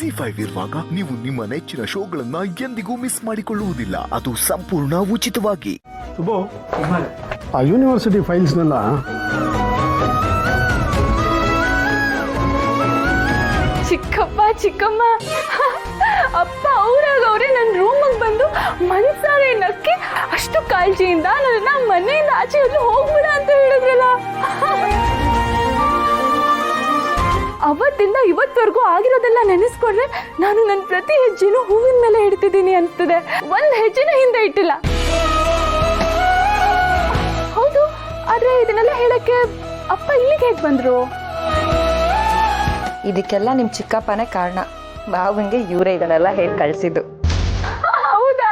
ZEE5 ಇರುವಾಗ ನೀವು ನಿಮ್ಮ ನೆಚ್ಚಿನ ಶೋಗಳನ್ನ ಎಂದಿಗೂ ಮಿಸ್ ಮಾಡಿಕೊಳ್ಳುವುದಿಲ್ಲ. ಅದು ಸಂಪೂರ್ಣ ಉಚಿತವಾಗಿ. ಸುಬ್ಬು, ಆ ಯೂನಿವರ್ಸಿಟಿ ಫೈಲ್ಸ್ನೆಲ್ಲ ಚಿಕ್ಕಪ್ಪ ಚಿಕ್ಕಮ್ಮ ಅಪ್ಪ ಅವ್ರೆ ನನ್ನ ರೂಮಿಗೆ ಬಂದು ಮನ್ಸಾರೆ ನಕ್ಕಿ ಅಷ್ಟು ಕಾಳಜಿಯಿಂದ ನನ್ನ ಮನೆಯಿಂದ ಆಚೆ ಎಲ್ಲೂ ಹೋಗ್ಬಿಡ ಅಂತ ಹೇಳಿದ್ರಲ್ಲ. ಅವತ್ತಿಂದ ಇವತ್ತವರೆಗೂ ಆಗಿರೋದೆಲ್ಲ ನೆನೆಸ್ಕೊಂಡ್ರೆ ನಾನು ನನ್ನ ಪ್ರತಿ ಹೆಜ್ಜೆನೂ ಹೂವಿನ ಮೇಲೆ ಇಡ್ತಿದ್ದೀನಿ ಅನ್ಸ್ತದೆ. ಒಂದ್ ಹೆಜ್ಜೆನ ಹಿಂದೆ ಇಟ್ಟಿಲ್ಲ. ಹೌದು, ಆದ್ರೆ ಇದನ್ನೆಲ್ಲ ಹೇಳಕ್ಕೆ ಅಪ್ಪ ಇಲ್ಲಿಗೆ ಹೇಗ್ ಬಂದ್ರು? ಇದಕ್ಕೆಲ್ಲ ನಿಮ್ ಚಿಕ್ಕಪ್ಪನೇ ಕಾರಣ. ಬಾವಂಗೆ ಇವರೇ ಇದನ್ನೆಲ್ಲ ಹೇಳಿ ಕಳ್ಸಿದ್ದು. ಹೌದಾ?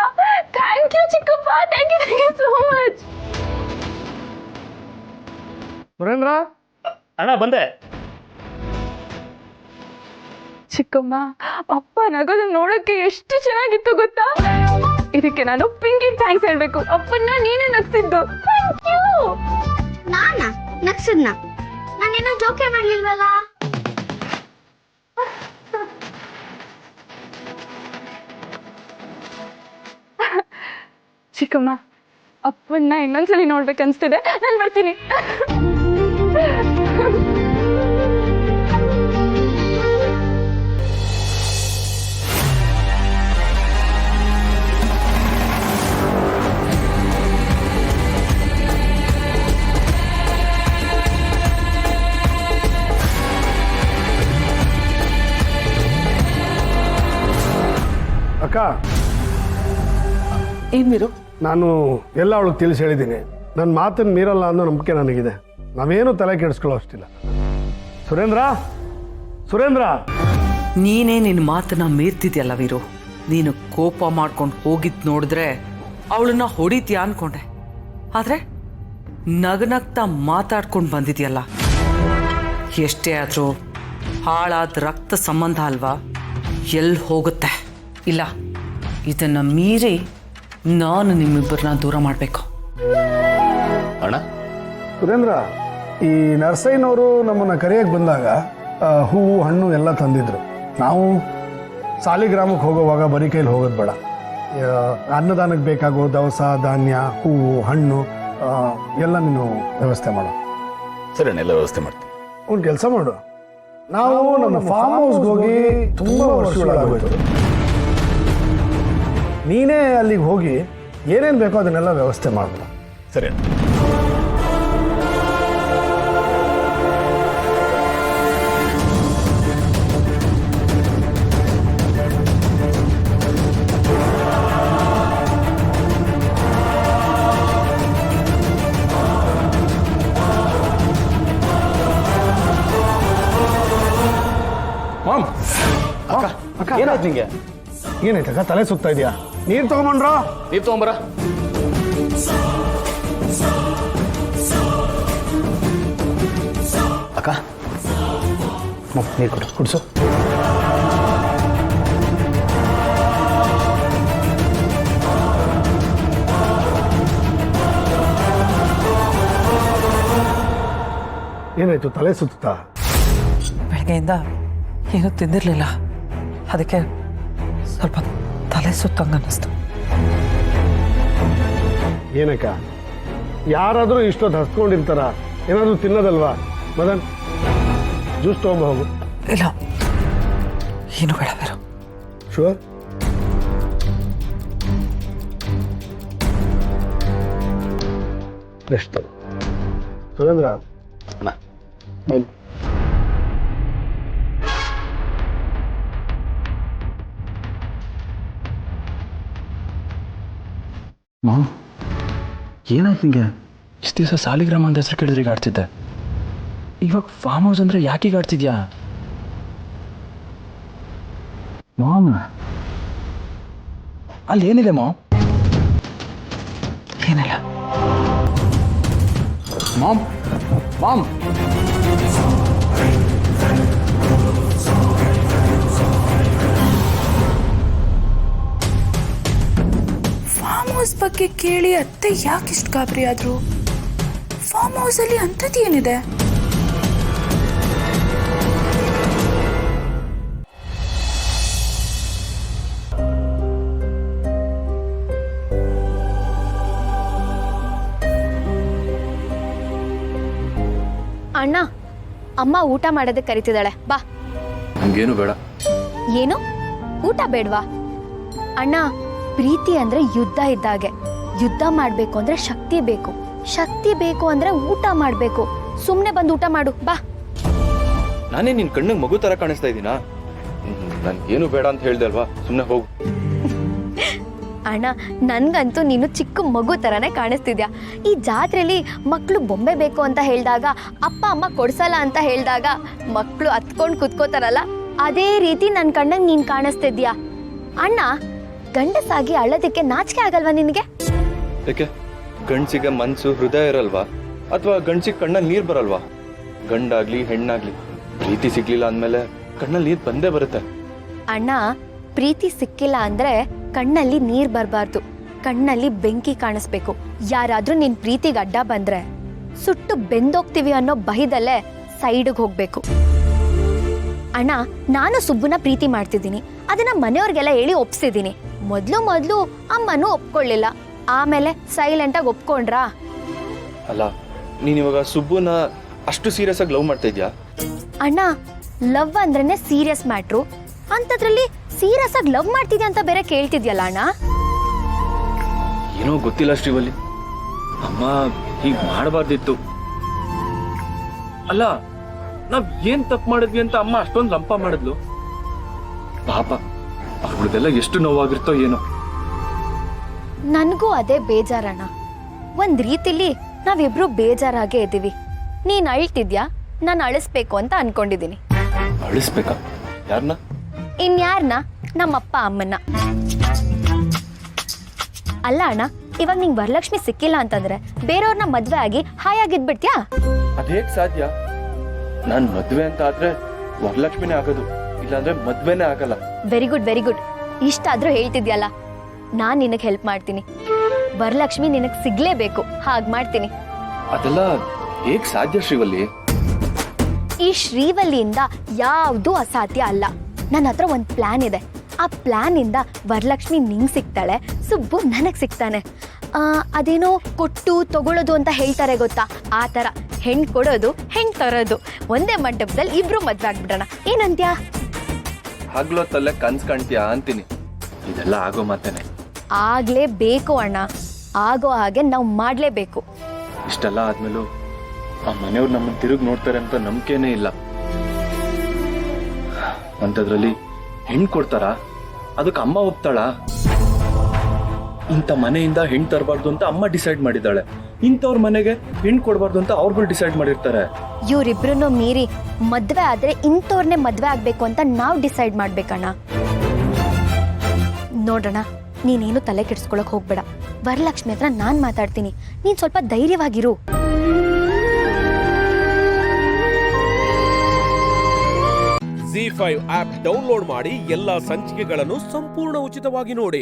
ಥ್ಯಾಂಕ್ ಯು ಚಿಕ್ಕಪ್ಪ, thank you so much. Surendra, ಅಣ್ಣ ಬಂದೆ. ಚಿಕ್ಕಮ್ಮ, ಅಪ್ಪ ನಗೋದು ನೋಡಕ್ಕೆ ಎಷ್ಟು ಚೆನ್ನಾಗಿತ್ತು ಗೊತ್ತಾ? ಇದಕ್ಕೆ ನಾನು ಪಿಂಕಿ ಥ್ಯಾಂಕ್ಸ್ ಹೇಳ್ಬೇಕು. ಅಪ್ಪನ್ನ ನೀನೇ ನಗ್ಸಿದ್ದು. Thank you. ನಾನಾ ನಗ್ಸದ್ನ? ನಾನೇನೋ ಜೋಕೆ ಮಾಡ್ಲಿಲ್ವಲ್ಲ. ಚಿಕ್ಕಮ್ಮ, ಅಪ್ಪನ್ನ ಇನ್ನೊಂದ್ಸಲಿ ನೋಡ್ಬೇಕನ್ಸ್ತಿದೆ. ನಾನು ಬರ್ತೀನಿ. ಅಕ್ಕ, ಏನ್ ಮೀರು? ನಾನು ಎಲ್ಲ ಅವಳಿಗೆ ತಿಳಿಸಿ ಹೇಳಿದ್ದೀನಿ. ನನ್ನ ಮಾತನ್ನು ಮೀರಲ್ಲ ಅನ್ನೋ ನಂಬಿಕೆ ನನಗಿದೆ. ನಾವೇನು ತಲೆ ಕೆಡಿಸ್ಕೊಳ್ಳೋ ಅಷ್ಟಿಲ್ಲ. ಸುರೇಂದ್ರ, ಸುರೇಂದ್ರ, ನೀನೇ ನಿನ್ನ ಮಾತನ್ನ ಮೀರ್ತಿದ್ಯಲ್ಲ ವೀರು. ನೀನು ಕೋಪ ಮಾಡ್ಕೊಂಡು ಹೋಗಿದ್ ನೋಡಿದ್ರೆ ಅವಳನ್ನ ಹೊಡಿತೀಯ ಅನ್ಕೊಂಡೆ. ಆದ್ರೆ ನಗನಗ್ತಾ ಮಾತಾಡ್ಕೊಂಡು ಬಂದಿದ್ಯಲ್ಲ. ಎಷ್ಟೇ ಆದ್ರೂ ಹಾಳಾದ ರಕ್ತ ಸಂಬಂಧ ಅಲ್ವಾ, ಎಲ್ಲಿ ಹೋಗುತ್ತೆ? ಇಲ್ಲ, ಇದನ್ನ ಮೀರಿ ನಾನು ನಿಮ್ಮಿಬ್ಬರನ್ನ ದೂರ ಮಾಡಬೇಕು. ಅಣ್ಣ, ಸುರೇಂದ್ರ, ಈ ನರ್ಸಯ್ಯನವರು ನಮ್ಮನ್ನು ಕರೆಯಕ್ಕೆ ಬಂದಾಗ ಹೂವು ಹಣ್ಣು ಎಲ್ಲ ತಂದಿದ್ರು. ನಾವು ಸಾಲಿಗ್ರಾಮಕ್ಕೆ ಹೋಗೋವಾಗ ಬರೀ ಕೈಲಿ ಹೋಗೋದು ಬೇಡ. ಅನ್ನದಾನಕ್ಕೆ ಬೇಕಾಗೋ ದವಸ ಧಾನ್ಯ, ಹೂವು ಹಣ್ಣು ಎಲ್ಲ ನೀನು ವ್ಯವಸ್ಥೆ ಮಾಡು. ಸರಿ ಅಣ್ಣ, ಎಲ್ಲ ವ್ಯವಸ್ಥೆ ಮಾಡ್ತೀನಿ. ಒಂದು ಕೆಲಸ ಮಾಡು, ನಾವು ನಮ್ಮ ಫಾರ್ಮ್ ಹೌಸ್ಗೆ ಹೋಗಿ ತುಂಬ ವರ್ಷಗಳಾಗೋಯ್ತು. ನೀನೇ ಅಲ್ಲಿಗೆ ಹೋಗಿ ಏನೇನು ಬೇಕೋ ಅದನ್ನೆಲ್ಲ ವ್ಯವಸ್ಥೆ ಮಾಡೋಣ. ಸರಿ ಅಣ್ಣ. ಮಾಮ್, ಅಕ್ಕ, ಏನಾಯ್ತು ನಿಂಗೆ? ಏನಾಯ್ತಕ್ಕ, ತಲೆ ಸುತ್ತಾ ಇದೆಯಾ? ನೀರು ತಗೊಂಬಂಡ್ರ? ನೀರು ತಗೊಂಬರ. ಅಕ್ಕ, ನೀರು ಕೊಡು, ಕುಡಿಸು. ಏನಾಯ್ತು, ತಲೆ ಸುತ್ತಾ? ಬೆಳಗ್ಗೆಯಿಂದ ಏನೂ ತಿಂದಿರಲಿಲ್ಲ, ಅದಕ್ಕೆ ಸ್ವಲ್ಪ ತಲೆ ಸುತ್ತಂಗೆ ಅನ್ನಿಸ್ತು. ಏನಕ್ಕ, ಯಾರಾದರೂ ಇಷ್ಟೊತ್ತು ಹಸ್ಕೊಂಡಿರ್ತಾರ? ಏನಾದರೂ ತಿನ್ನೋದಲ್ವಾ? ಮದನ್, ಜ್ಯೂಸ್ ತಗೊಂಬ ಹೋಗು. ಇಲ್ಲ, ಏನು ಬೇಡ ಬೇರೆ. ಶೂರ್? ರೆಸ್ಟ್ ತಗೋ. ಸುರೇಂದ್ರ, ಅಣ್ಣ, ಮಾಮ್, ಏನಾಯ್ತು ನಿಂಗೆ? ಇಷ್ಟು ದಿವಸ ಸಾಲಿಗ್ರಾಮ ಅಂತ ಹೆಸರು ಕೇಳಿದ್ರೆ ಈಗ ಆಡ್ತಿದ್ದೆ, ಇವಾಗ ಫಾರ್ಮ್ ಹೌಸ್ ಅಂದರೆ ಯಾಕೆ ಈಗ ಆಡ್ತಿದ್ಯಾ? ಮಾಮ್, ಅಲ್ಲಿ ಏನಿದೆ ಮಾಮ್? ಏನಿಲ್ಲ ಮಾಮ್, ಮಾಮ್, ಫಾರ್ಮ್ ಹೌಸ್ ಬಗ್ಗೆ ಕೇಳಿ ಅತ್ತೆ ಯಾಕಿಷ್ಟು ಗಾಬರಿ ಆದ್ರು? ಫಾರ್ಮ್ ಹೌಸ್ ಅಲ್ಲಿ ಅಂಥದ್ದು ಏನಿದೆ? ಅಣ್ಣ, ಅಮ್ಮ ಊಟ ಮಾಡೋದಕ್ಕೆ ಕರಿತಿದ್ದಾಳೆ, ಬಾ. ಹಂಗೇನು ಬೇಡ. ಏನು ಊಟ ಬೇಡ್ವಾ? ಅಣ್ಣ, ಪ್ರೀತಿ ಅಂದ್ರೆ ಯುದ್ಧ ಇದ್ದಾಗೆ. ಯುದ್ಧ ಮಾಡ್ಬೇಕು ಅಂದ್ರೆ ಶಕ್ತಿ ಬೇಕು, ಶಕ್ತಿ ಬೇಕು ಅಂದ್ರೆ ಊಟ ಮಾಡ್ಬೇಕು. ಸುಮ್ನೆ ಬಂದು ಊಟ ಮಾಡು, ಬಾ. ನಾನೇ ನಿನ್ ಕಣ್ಣಿಗೆ ಮಗು ತರ ಕಾಣಿಸ್ತಾ ಇದ್ದೀನಾ? ನನ್ಗೇನು ಬೇಡ ಅಂತ ಹೇಳ್ದೆ ಅಲ್ವಾ, ಸುಮ್ಮನೆ ಹೋಗು. ಅಣ್ಣ, ನನ್ಗಂತೂ ನೀನು ಚಿಕ್ಕ ಮಗು ತರನೇ ಕಾಣಿಸ್ತಿದ್ಯಾ. ಈ ಜಾತ್ರೆಯಲ್ಲಿ ಮಕ್ಕಳು ಬೊಂಬೆ ಬೇಕು ಅಂತ ಹೇಳಿದಾಗ, ಅಪ್ಪ ಅಮ್ಮ ಕೊಡ್ಸಲ್ಲ ಅಂತ ಹೇಳಿದಾಗ ಮಕ್ಕಳು ಹತ್ಕೊಂಡು ಕುತ್ಕೋತಾರಲ್ಲ, ಅದೇ ರೀತಿ ನನ್ನ ಕಣ್ಣಂಗೆ ನೀನು ಕಾಣಿಸ್ತಿದ್ಯಾ. ಅಣ್ಣ, ಗಂಡಸಾಗಿ ಅಳ್ಳೋದಕ್ಕೆ ನಾಚಿಕೆ ಆಗಲ್ವಾ ನಿನಗೆ? ಯಾಕೆ ಗಂಡ್ಸಿಗೆ ಮನ್ಸು ಹೃದಯ ಇರಲ್ವಾ? ಅಥವಾ ಗಂಡ್ಸಿಗೆ ಕಣ್ಣಲ್ಲಿ ನೀರು ಬರಲ್ವಾ? ಗಂಡಾಗ್ಲಿ ಹೆಣ್ಣಾಗ್ಲಿ ಪ್ರೀತಿ ಸಿಗ್ಲಿಲ್ಲ ಅಂದ್ಮೇಲೆ ಕಣ್ಣಲ್ಲಿ ನೀರು ಬಂದೇ ಬರುತ್ತೆ. ಅಣ್ಣ, ಪ್ರೀತಿ ಸಿಕ್ಕಿಲ್ಲ ಅಂದ್ರೆ ಕಣ್ಣಲ್ಲಿ ನೀರ್ ಬರಬಾರ್ದು, ಕಣ್ಣಲ್ಲಿ ಬೆಂಕಿ ಕಾಣಿಸ್ಬೇಕು. ಯಾರಾದ್ರೂ ನಿನ್ ಪ್ರೀತಿಗೆ ಅಡ್ಡ ಬಂದ್ರೆ ಸುಟ್ಟು ಬೆಂದೋಗ್ತೀವಿ ಅನ್ನೋ ಭಯದಲ್ಲೇ ಸೈಡ್ಗೆ ಹೋಗ್ಬೇಕು. ಅಣ್ಣ, ನಾನು ಸುಬ್ಬುನ ಪ್ರೀತಿ ಮಾಡ್ತಿದ್ದೀನಿ, ಅದನ್ನ ಮನೆಯವ್ರಿಗೆಲ್ಲ ಹೇಳಿ ಒಪ್ಸಿದ್ದೀನಿ. ಮೊದ್ಲು ಅಮ್ಮನೂ ಒಪ್ಕೊಳ್ಳಿಲ್ಲ, ಆಮೇಲೆ ಸೈಲೆಂಟಾಗಿ ಒಪ್ಕೊಂಡ್ರಾ? ಅಲ್ಲ, ನೀನ್ ಇವಾಗ ಸುಬ್ಬುನ ಅಷ್ಟು ಸೀರಿಯಸ್ ಆಗಿ ಲವ್ ಮಾಡ್ತಾ ಇದ್ಯಾ? ಅಣ್ಣ, ಲವ್ ಅಂದ್ರೇನೆ ಸೀರಿಯಸ್ ಮ್ಯಾಟ್ರು, ಅಂತದ್ರಲ್ಲಿ ಸೀರಿಯಸ್ ಆಗಿ ಲವ್ ಮಾಡ್ತಿದ್ಯಾ ಅಂತ ಬೇರೆ ಕೇಳ್ತಿದ್ಯಲ್ಲ ಅಣ್ಣ. ಏನೋ ಗೊತ್ತಿಲ್ಲ ಶ್ರೀವಲ್ಲಿ, ಅಮ್ಮ ಹೀಗ್ ಮಾಡಬಾರ್ದಿತ್ತು. ಅಲ್ಲ, ನಾವ್ ಏನ್ ತಪ್ಪು ಮಾಡಿದ್ವಿ ಅಂತ ಅಮ್ಮ ಅಷ್ಟೊಂದು ಲಂಪ ಮಾಡಿದ್ಲು. ಪಾಪ ಅವ್ರದೆಲ್ಲ ಎಷ್ಟು ನೋವಾಗಿರ್ತೋ ಏನೋ. ನನಗೂ ಅದೇ ಬೇಜಾರಣ್ಣ. ಒಂದ್ ರೀತಿಲಿ ನಾವಿಬ್ರು ಬೇಜಾರಾಗೇ ಇದ್ದೀವಿ. ನೀನ್ ಅಳ್ತಿದ್ಯಾ, ನಾನು ಅಳಿಸ್ಬೇಕು ಅಂತ ಅನ್ಕೊಂಡಿದ್ದೀನಿ. ಅಳಿಸ್ಬೇಕಾ? ಯಾರನ್ನ? ಇನ್ಯಾರನ್ನ? ನಮ್ಮಪ್ಪ ಅಮ್ಮನ್ನ. ಅಲ್ಲ ಅಣ್ಣ, ಇವಾಗ ನಿಂಗೆ ವರಲಕ್ಷ್ಮಿ ಸಿಕ್ಕಿಲ್ಲ ಅಂತಂದ್ರೆ ಬೇರೆಯವ್ರನ್ನ ಮದ್ವೆ ಆಗಿ ಹಾಯಾಗಿದ್ಬಿಡ್ತ್ಯಾ? ಅದೇಗ್ ಸಾಧ್ಯ? ನಾನ್ ಮದ್ವೆ ಅಂತ ಆದ್ರೆ ವರಲಕ್ಷ್ಮಿನೇ ಆಗೋದು, ಇಲ್ಲಾಂದ್ರೆ ಮದ್ವೆನೇ ಆಗಲ್ಲ. Very good, very good. ಇಷ್ಟಾದ್ರೂ ಹೇಳ್ತಿದ್ಯಲ್ಲ, ನಾನ್ ನಿನಗೆ ಹೆಲ್ಪ್ ಮಾಡ್ತೀನಿ. ವರಲಕ್ಷ್ಮಿ ನಿನಗೆ ಸಿಗ್ಲೇಬೇಕು, ಹಾಗ್ ಮಾಡ್ತೀನಿ. ಅದೆಲ್ಲ ಹೇಗ್ ಸಾಧ್ಯ ಶ್ರೀವಲ್ಲಿ? ಈ ಶ್ರೀವಲ್ಲಿಯಿಂದ ಯಾವ್ದೂ ಅಸಾಧ್ಯ ಅಲ್ಲ. ನನ್ನ ಹತ್ರ ಒಂದು ಪ್ಲಾನ್ ಇದೆ. ಆ ಪ್ಲಾನ್ ಇಂದ ವರಲಕ್ಷ್ಮಿ ನಿಂಗೆ ಸಿಗ್ತಾಳೆ, ಸುಬ್ಬು ನನಗೆ ಸಿಗ್ತಾನೆ. ಅದೇನೋ ಕೊಟ್ಟು ತಗೊಳ್ಳೋದು ಅಂತ ಹೇಳ್ತಾರೆ ಗೊತ್ತಾ, ಆ ಥರ ಹೆಣ್ಣು ಕೊಡೋದು ಹೆಣ್ಣು ತರೋದು, ಒಂದೇ ಮಂಟಪದಲ್ಲಿ ಇಬ್ರು ಮದ್ವೆ ಆಗ್ಬಿಡೋಣ, ಏನಂತ್ಯಾ? ಹಗ್ಲೊತ್ತಲ್ಲೇ ಕನ್ಸ್ ಕಾಣ್ತೀಯಾ ಅಂತೀನಿ. ಇದೆಲ್ಲ ಆಗೋ ಮಾತೇನೆ. ಆಗ್ಲೇಬೇಕು ಅಣ್ಣ, ಆಗೋ ಹಾಗೆ ನಾವು ಮಾಡ್ಲೇಬೇಕು. ಇಷ್ಟೆಲ್ಲ ಆದ್ಮೇಲೂ ಆ ಮನೆಯವ್ರು ನಮ್ಮನ್ನ ತಿರುಗಿ ನೋಡ್ತಾರೆ ಅಂತ ನಂಬಿಕೆನೇ ಇಲ್ಲ. ಅಂಥದ್ರಲ್ಲಿ ಹೆಣ್ಣು ಕೊಡ್ತಾರ? ಅದಕ್ಕೆ ಅಮ್ಮ ಒಪ್ತಾಳ? ಇಂಥ ಮನೆಯಿಂದ ಹೆಣ್ಣು ತರಬಾರ್ದು ಅಂತ ಅಮ್ಮ ಡಿಸೈಡ್ ಮಾಡಿದ್ದಾಳೆ, ಇಂಥವ್ರ ಮನೆಗೆ ಹೆಣ್ಣು ಕೊಡಬಾರ್ದು ಅಂತ ಅವ್ರುಗಳು ಡಿಸೈಡ್ ಮಾಡಿರ್ತಾರೆ. ಇವ್ರಿಬ್ರು ಮೀರಿ ಮದ್ವೆ ಆದ್ರೆ ಇಂಥವ್ರನ್ನೇ ಮದ್ವೆ ಆಗ್ಬೇಕು ಅಂತ ನಾವು ಡಿಸೈಡ್ ಮಾಡ್ಬೇಕಣ್ಣ. ನೋಡೋಣ, ನೀನೇನು ತಲೆ ಕೆಡಿಸ್ಕೊಳಕ್ ಹೋಗ್ಬೇಡ. ವರಲಕ್ಷ್ಮಿ ಹತ್ರ ನಾನ್ ಮಾತಾಡ್ತೀನಿ, ನೀನ್ ಸ್ವಲ್ಪ ಧೈರ್ಯವಾಗಿರು. ZEE5 ಆಪ್ ಡೌನ್ಲೋಡ್ ಮಾಡಿ ಎಲ್ಲಾ ಸಂಚಿಕೆಗಳನ್ನು ಸಂಪೂರ್ಣ ಉಚಿತವಾಗಿ ನೋಡಿ.